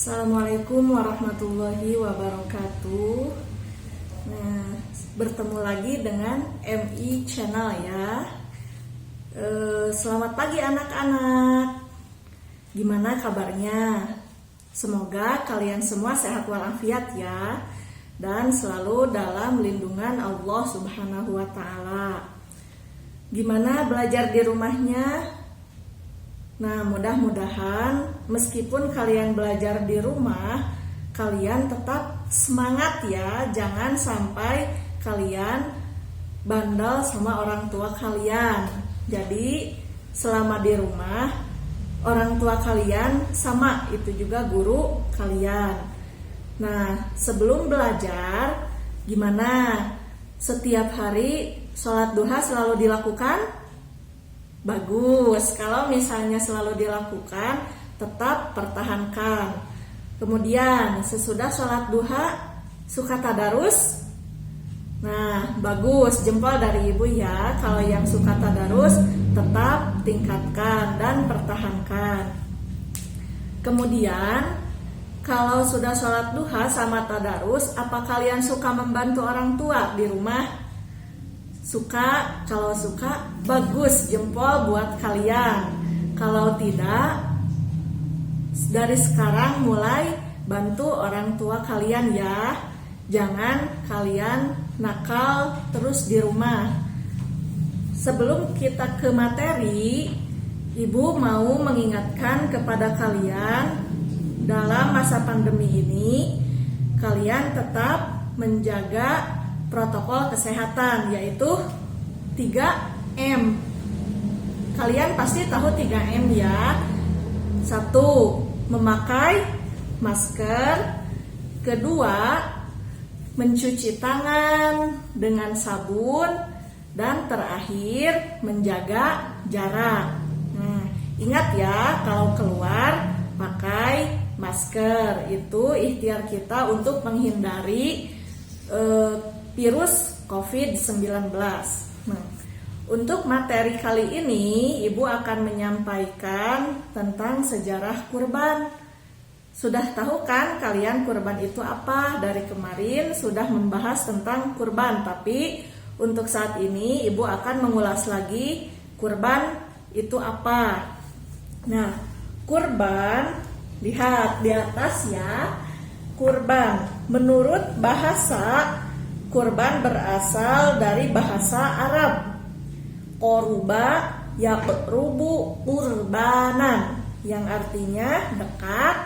Assalamualaikum warahmatullahi wabarakatuh. Nah, bertemu lagi dengan MI Channel ya. Selamat pagi anak-anak. Gimana kabarnya? Semoga kalian semua sehat walafiat ya, dan selalu dalam lindungan Allah Subhanahu wa Ta'ala. Gimana belajar di rumahnya? Nah, mudah-mudahan meskipun kalian belajar di rumah, kalian tetap semangat ya. Jangan sampai kalian bandel sama orang tua kalian. Jadi, selama di rumah, orang tua kalian sama, itu juga guru kalian. Nah, sebelum belajar, gimana? Setiap hari sholat duha selalu dilakukan? Bagus, kalau misalnya selalu dilakukan, tetap pertahankan. Kemudian sesudah sholat duha, suka tadarus? Nah, bagus, jempol dari ibu ya. Kalau yang suka tadarus, tetap tingkatkan dan pertahankan. Kemudian, kalau sudah sholat duha sama tadarus, apa kalian suka membantu orang tua di rumah? Suka, kalau suka, bagus, jempol buat kalian. Kalau tidak, dari sekarang mulai bantu orang tua kalian ya. Jangan kalian nakal terus di rumah. Sebelum kita ke materi, ibu mau mengingatkan kepada kalian, dalam masa pandemi ini, kalian tetap menjaga protokol kesehatan, yaitu 3M. Kalian pasti tahu 3M ya. 1. Memakai masker. 2. Mencuci tangan dengan sabun. Dan terakhir, menjaga jarak. Nah, ingat ya, kalau keluar pakai masker. Itu ikhtiar kita untuk menghindari virus COVID-19. Nah, untuk materi kali ini, Ibu akan menyampaikan tentang sejarah kurban. Sudah tahu kan kalian kurban itu apa? Dari kemarin sudah membahas tentang kurban, tapi untuk saat ini Ibu akan mengulas lagi kurban itu apa. Nah, kurban, lihat di atas ya. Kurban, menurut bahasa, kurban berasal dari bahasa Arab. Qoruba yaqrubu qurbanan, yang artinya dekat,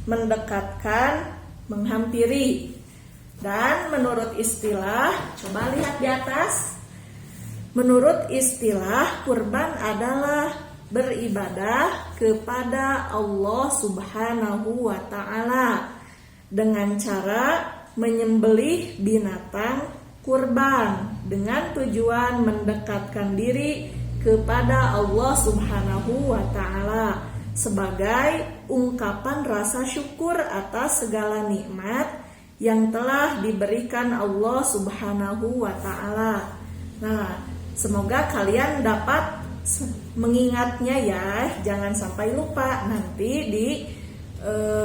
mendekatkan, menghampiri. Dan menurut istilah, coba lihat di atas. Menurut istilah, kurban adalah beribadah kepada Allah Subhanahu wa Ta'ala dengan cara menyembelih binatang kurban dengan tujuan mendekatkan diri kepada Allah Subhanahu wa Ta'ala sebagai ungkapan rasa syukur atas segala nikmat yang telah diberikan Allah Subhanahu wa Ta'ala. Nah, semoga kalian dapat mengingatnya ya, jangan sampai lupa. Nanti di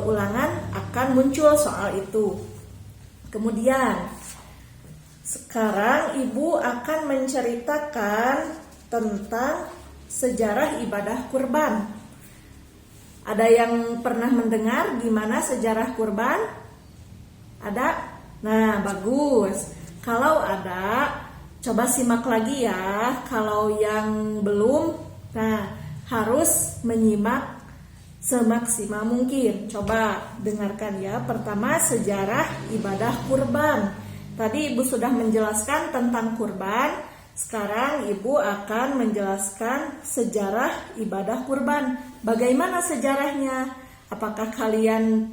ulangan akan muncul soal itu. Kemudian sekarang Ibu akan menceritakan tentang sejarah ibadah kurban. Ada yang pernah mendengar gimana sejarah kurban? Ada? Nah, bagus. Kalau ada, coba simak lagi ya. Kalau yang belum, nah harus menyimak semaksimal mungkin. Coba dengarkan ya. Pertama, sejarah ibadah kurban. Tadi Ibu sudah menjelaskan tentang kurban. Sekarang Ibu akan menjelaskan sejarah ibadah kurban. Bagaimana sejarahnya? Apakah kalian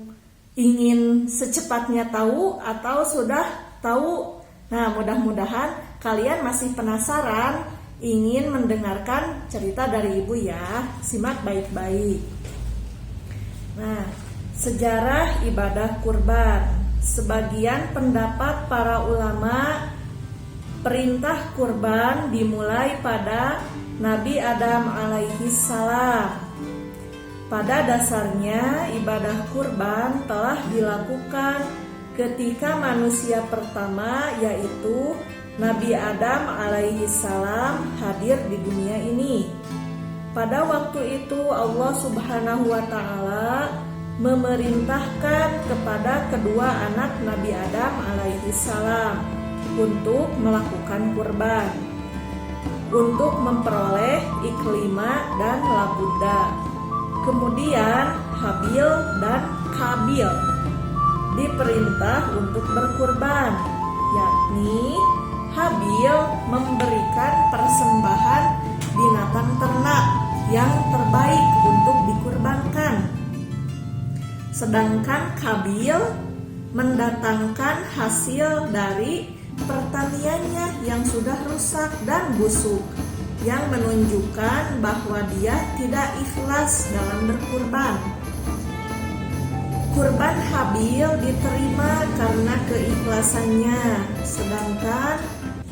ingin secepatnya tahu atau sudah tahu? Nah, mudah-mudahan kalian masih penasaran, ingin mendengarkan cerita dari Ibu ya. Simak baik-baik. Nah, sejarah ibadah kurban. Sebagian pendapat para ulama, perintah kurban dimulai pada Nabi Adam alaihi salam. Pada dasarnya ibadah kurban telah dilakukan ketika manusia pertama yaitu Nabi Adam alaihi salam hadir di dunia ini. Pada waktu itu Allah Subhanahu wa taala memerintahkan kepada kedua anak Nabi Adam alaihi salam untuk melakukan kurban untuk memperoleh iklima dan labuda. Kemudian Habil dan Kabil diperintah untuk berkurban, yakni Habil memberikan persembahan binatang ternak yang terbaik untuk dikurbankan. Sedangkan Kabil mendatangkan hasil dari pertaniannya yang sudah rusak dan busuk, yang menunjukkan bahwa dia tidak ikhlas dalam berkurban. Kurban Habil diterima karena keikhlasannya, sedangkan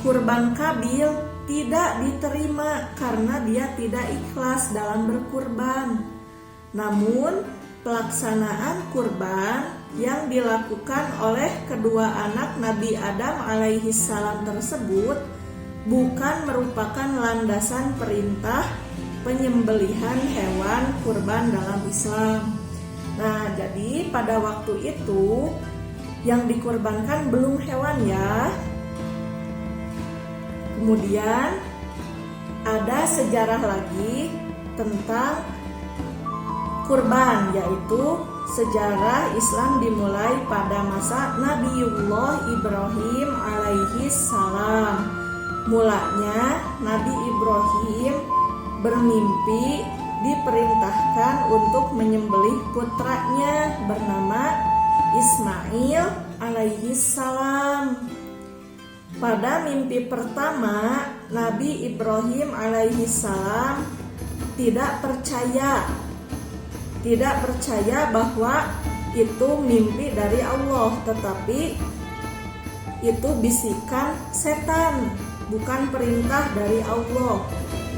kurban Kabil tidak diterima karena dia tidak ikhlas dalam berkurban. Namun, pelaksanaan kurban yang dilakukan oleh kedua anak Nabi Adam alaihi salam tersebut bukan merupakan landasan perintah penyembelihan hewan kurban dalam Islam. Nah, jadi pada waktu itu yang dikurbankan belum hewan ya. Kemudian ada sejarah lagi tentang kurban, yaitu sejarah Islam dimulai pada masa Nabiullah Ibrahim alaihi salam. Mulanya Nabi Ibrahim bermimpi diperintahkan untuk menyembelih putranya bernama Ismail alaihi salam. Pada mimpi pertama, Nabi Ibrahim alaihi salam tidak percaya bahwa itu mimpi dari Allah, tetapi itu bisikan setan, bukan perintah dari Allah.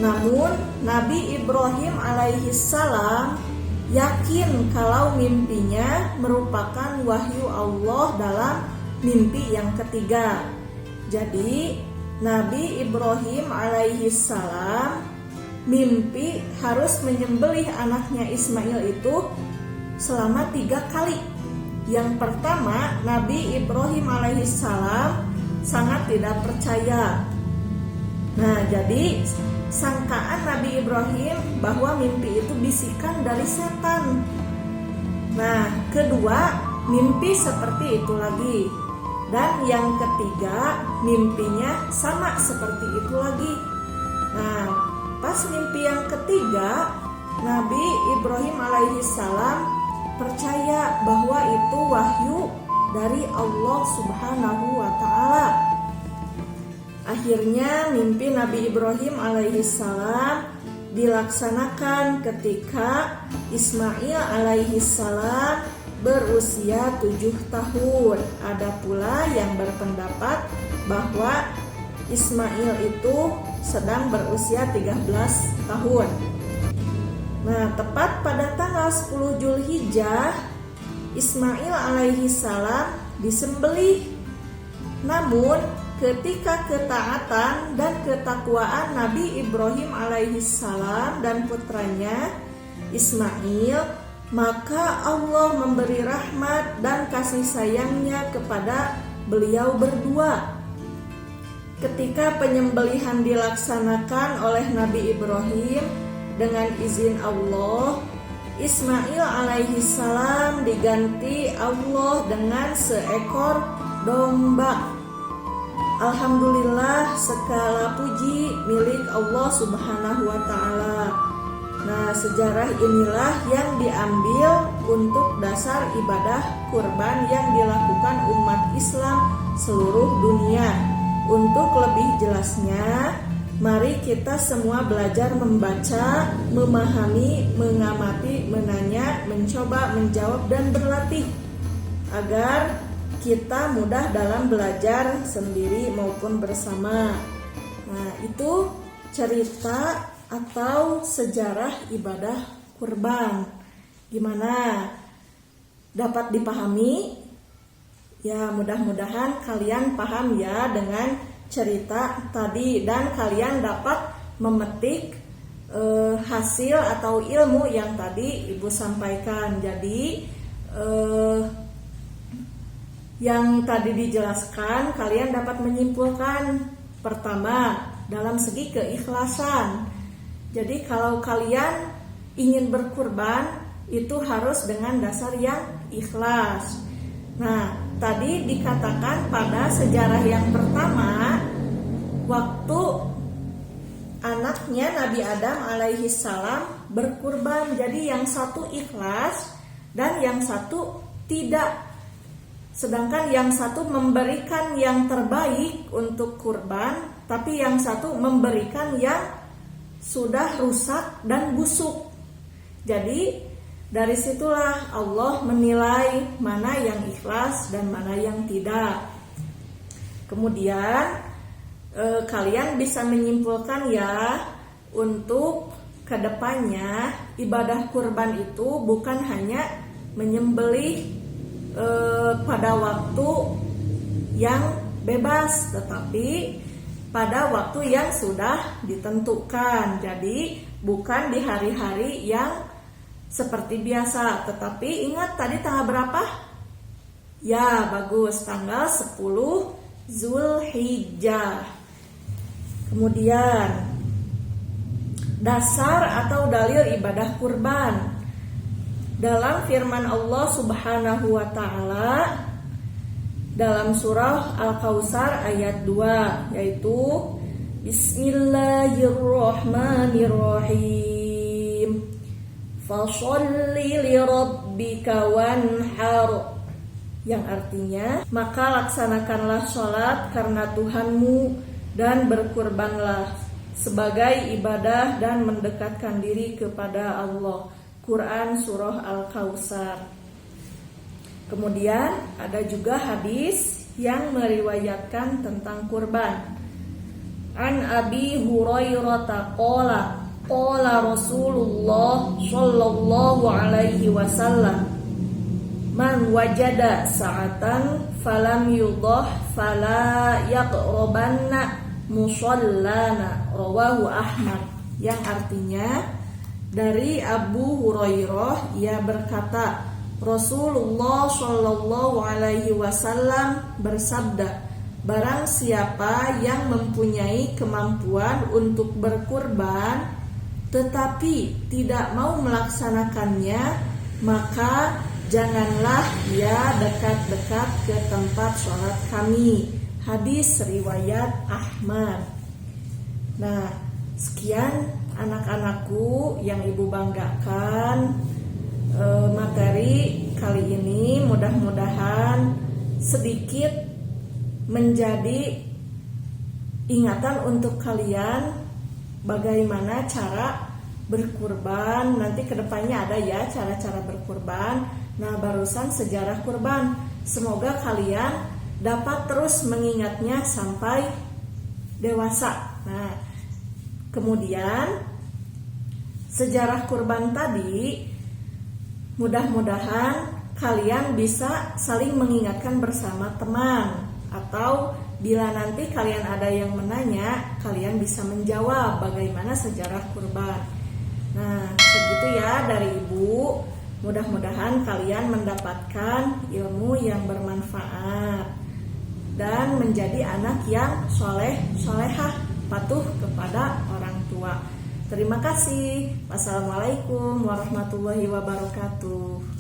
Namun Nabi Ibrahim alaihi salam yakin kalau mimpinya merupakan wahyu Allah dalam mimpi yang ketiga. Jadi Nabi Ibrahim alaihi salam mimpi harus menyembelih anaknya Ismail itu selama 3 kali. Yang pertama, Nabi Ibrahim alaihi salam sangat tidak percaya. Nah, jadi sangkaan Nabi Ibrahim bahwa mimpi itu bisikan dari setan. Nah, kedua, mimpi seperti itu lagi. Dan yang ketiga, mimpinya sama seperti itu lagi. Nah, pas mimpi yang ketiga, Nabi Ibrahim alaihi salam percaya bahwa itu wahyu dari Allah Subhanahu wa taala. Akhirnya mimpi Nabi Ibrahim alaihi salam dilaksanakan ketika Ismail alaihi salam berusia 7 tahun. Ada pula yang berpendapat bahwa Ismail itu sedang berusia 13 tahun. Nah, tepat pada tanggal 10 Zulhijjah, Ismail alaihi salam disembelih. Namun, ketika ketaatan dan ketakwaan Nabi Ibrahim alaihi salam dan putranya Ismail, maka Allah memberi rahmat dan kasih sayangnya kepada beliau berdua. Ketika penyembelihan dilaksanakan oleh Nabi Ibrahim dengan izin Allah, Ismail alaihi salam diganti Allah dengan seekor domba. Alhamdulillah, segala puji milik Allah Subhanahu wa taala. Nah, sejarah inilah yang diambil untuk dasar ibadah kurban yang dilakukan umat Islam seluruh dunia. Untuk lebih jelasnya, mari kita semua belajar membaca, memahami, mengamati, menanya, mencoba, menjawab, dan berlatih agar kita mudah dalam belajar sendiri maupun bersama. Nah, itu cerita atau sejarah ibadah kurban. Gimana? Dapat dipahami? Ya, mudah-mudahan kalian paham ya dengan cerita tadi dan kalian dapat memetik hasil atau ilmu yang tadi Ibu sampaikan. Jadi yang tadi dijelaskan kalian dapat menyimpulkan pertama dalam segi keikhlasan. Jadi kalau kalian ingin berkurban itu harus dengan dasar yang ikhlas. Nah, tadi dikatakan pada sejarah yang pertama waktu anaknya Nabi Adam alaihi salam berkurban. Jadi yang satu ikhlas dan yang satu tidak. Sedangkan yang satu memberikan yang terbaik untuk kurban, tapi yang satu memberikan yang sudah rusak dan busuk. Jadi dari situlah Allah menilai mana yang ikhlas dan mana yang tidak. Kemudian kalian bisa menyimpulkan ya, untuk kedepannya ibadah kurban itu bukan hanya menyembelih pada waktu yang bebas, tetapi pada waktu yang sudah ditentukan. Jadi bukan di hari-hari yang seperti biasa. Tetapi ingat tadi tanggal berapa? Ya bagus, tanggal 10 Zulhijjah. Kemudian dasar atau dalil ibadah kurban. Dalam firman Allah Subhanahu wa taala dalam surah Al-Kautsar ayat 2, yaitu Bismillahirrahmanirrahim. Fasholli lirabbika wanhar, yang artinya maka laksanakanlah sholat karena Tuhanmu dan berkurbanlah sebagai ibadah dan mendekatkan diri kepada Allah. Quran surah Al-Kautsar. Kemudian ada juga hadis yang meriwayatkan tentang kurban. An Abi Hurairah qala Rasulullah sallallahu alaihi wasallam, man wajada sa'atan falam yudah fala yaqrabanna musallana, rawahu Ahmad. Yang artinya dari Abu Hurairah, ia berkata, Rasulullah sallallahu alaihi wasallam bersabda, barang siapa yang mempunyai kemampuan untuk berkurban tetapi tidak mau melaksanakannya, maka janganlah ia dekat-dekat ke tempat sholat kami. Hadis riwayat Ahmad. Nah, sekian anak-anakku yang Ibu banggakan, materi kali ini mudah-mudahan sedikit menjadi ingatan untuk kalian bagaimana cara berkurban. Nanti kedepannya ada ya cara-cara berkurban. Nah, barusan sejarah kurban. Semoga kalian dapat terus mengingatnya sampai dewasa. Nah, kemudian sejarah kurban tadi mudah-mudahan kalian bisa saling mengingatkan bersama teman, atau bila nanti kalian ada yang menanya, kalian bisa menjawab bagaimana sejarah kurban. Nah, segitu ya dari Ibu. Mudah-mudahan kalian mendapatkan ilmu yang bermanfaat dan menjadi anak yang solehah, patuh kepada orang tua. Terima kasih. Wassalamualaikum warahmatullahi wabarakatuh.